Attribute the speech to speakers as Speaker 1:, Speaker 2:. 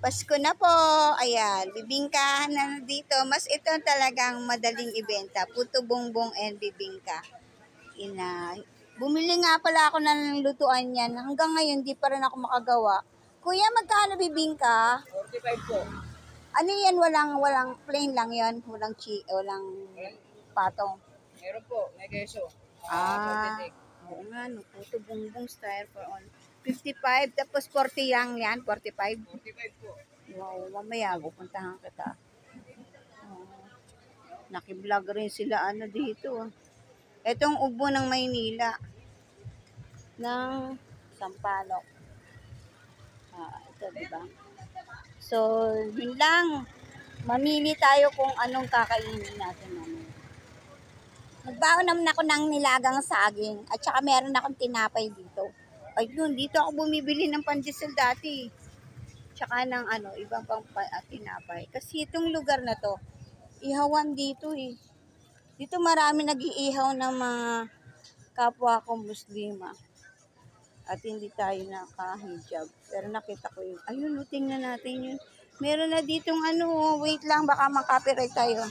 Speaker 1: Pasko na po. Ayan, bibingkahan na dito. Mas ito talagang madaling ibenta. Puto bongbong and bibingka. Ina. Bumili nga pala ako ng lutuan yan. Hanggang ngayon, di pa rin ako makagawa. Kuya, magkano bibingka?
Speaker 2: 45 po.
Speaker 1: Ano yan? Walang plain lang yan. Walang patong.
Speaker 2: Meron po, may keso.
Speaker 1: Oo nga, no. Puto bongbong style for on. 55, tapos 40 lang yan. 45.
Speaker 2: 45 po.
Speaker 1: Wow, mamaya pupuntahan kita. Oh, naki-vlog rin sila dito. Itong ubo ng Maynila. Ng Sampaloc. Ito, diba? So, yun lang. Mamili tayo kung anong kakainin natin. Nagbaon naman ako ng nilagang saging. At saka meron akong tinapay dito. Ayun, dito ako bumibili ng pandesal dati. Tsaka ng ibang pang tinapay. Kasi itong lugar na to, ihawan dito eh. Dito marami nag-iihaw ng mga kapwa ko Muslima. At hindi tayo naka-hijab. Pero nakita ko yun. Ayun, tingnan natin yun. Meron na ditong wait lang, baka makapiright tayo.